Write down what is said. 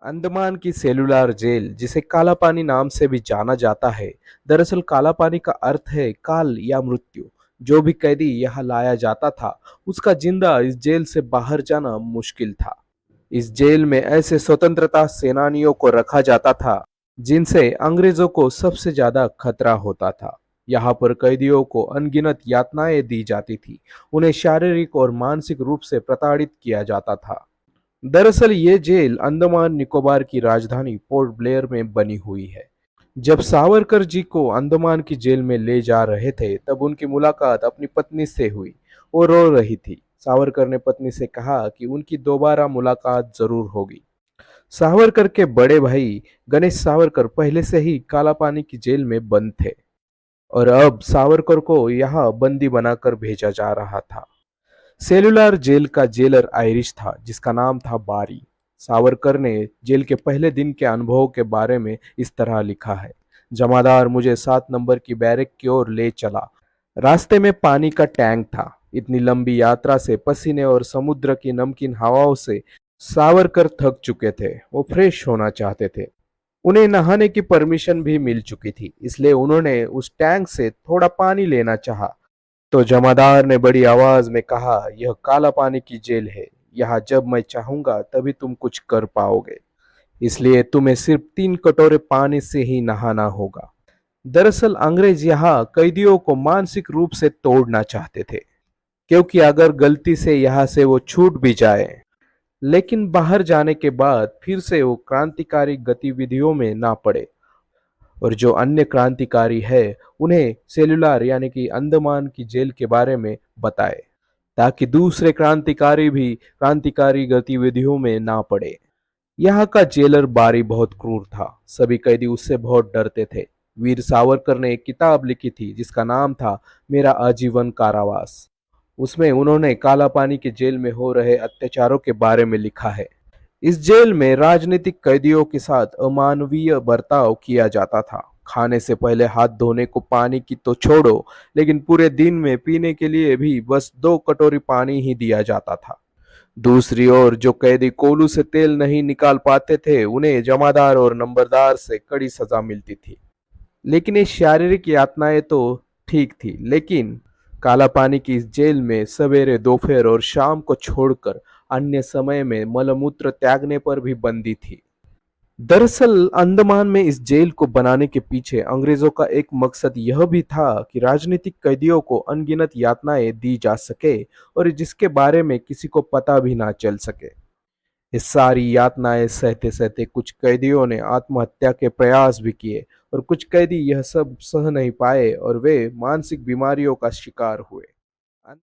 अंडमान की cellular jail, जिसे काला पानी नाम से भी जाना जाता है, दरअसल काला पानी का अर्थ है काल या मृत्यु। जो भी कैदी यहाँ लाया जाता था, उसका जिंदा इस जेल से बाहर जाना मुश्किल था। इस जेल में ऐसे स्वतंत्रता सेनानियों को रखा जाता था, जिनसे अंग्रेजों को सबसे ज्यादा खतरा होता था। यहाँ पर कैदियों को अनगिनत यातनाएं दी जाती थी। उन्हें शारीरिक और मानसिक रूप से प्रताड़ित किया जाता था। दरअसल ये जेल अंडमान निकोबार की राजधानी पोर्ट ब्लेयर में बनी हुई है। जब सावरकर जी को अंडमान की जेल में ले जा रहे थे, तब उनकी मुलाकात अपनी पत्नी से हुई। वो रो रही थी। सावरकर ने पत्नी से कहा कि उनकी दोबारा मुलाकात जरूर होगी। सावरकर के बड़े भाई गणेश सावरकर पहले से ही काला पानी की जेल में बंद थे, और अब सावरकर को यहाँ बंदी बनाकर भेजा जा रहा था। सेलुलर जेल का जेलर आयरिश था, जिसका नाम था बारी। सावरकर ने जेल के पहले दिन के अनुभवों के बारे में इस तरह लिखा है। जमादार मुझे 7 नंबर की बैरक की ओर ले चला। रास्ते में पानी का टैंक था। इतनी लंबी यात्रा से, पसीने और समुद्र की नमकीन हवाओं से सावरकर थक चुके थे। वो फ्रेश होना चाहते थे। उन्हें नहाने की परमिशन भी मिल चुकी थी, इसलिए उन्होंने उस टैंक से थोड़ा पानी लेना चाहा। तो जमादार ने बड़ी आवाज में कहा, यह काला पानी की जेल है। यहाँ जब मैं चाहूंगा तभी तुम कुछ कर पाओगे, इसलिए तुम्हें सिर्फ 3 कटोरे पानी से ही नहाना होगा। दरअसल अंग्रेज यहाँ कैदियों को मानसिक रूप से तोड़ना चाहते थे, क्योंकि अगर गलती से यहाँ से वो छूट भी जाए, लेकिन बाहर जाने के बाद फिर से वो क्रांतिकारी गतिविधियों में ना पड़े, और जो अन्य क्रांतिकारी है उन्हें सेलुलर यानी कि अंडमान की जेल के बारे में बताए, ताकि दूसरे क्रांतिकारी भी क्रांतिकारी गतिविधियों में ना पड़े। यहाँ का जेलर बारी बहुत क्रूर था। सभी कैदी उससे बहुत डरते थे। वीर सावरकर ने एक किताब लिखी थी, जिसका नाम था मेरा आजीवन कारावास। उसमें उन्होंने काला पानी के जेल में हो रहे अत्याचारों के बारे में लिखा है। इस जेल में राजनीतिक कैदियों के साथ अमानवीय बर्ताव किया जाता था। खाने से पहले हाथ धोने को पानी की तो छोड़ो, लेकिन पूरे दिन में पीने के लिए भी बस 2 कटोरी पानी ही दिया जाता था। दूसरी ओर जो कैदी कोलू से तेल नहीं निकाल पाते थे, उन्हें जमादार और नंबरदार से कड़ी सजा मिलती थी। लेकिन ये शारीरिक यातनाएं तो ठीक थी, लेकिन काला पानी की इस जेल में सवेरे, दोपहर और शाम को छोड़कर अन्य समय में मलमूत्र त्यागने पर भी बंदी थी। दरअसल अंडमान में इस जेल को बनाने के पीछे अंग्रेजों का एक मकसद यह भी था कि राजनीतिक कैदियों को अनगिनत यातनाएं दी जा सके, और जिसके बारे में किसी को पता भी ना चल सके। ये सारी यातनाएं सहते सहते कुछ कैदियों ने आत्महत्या के प्रयास भी किए, और कुछ कैदी यह सब सह नहीं पाए और वे मानसिक बीमारियों का शिकार हुए।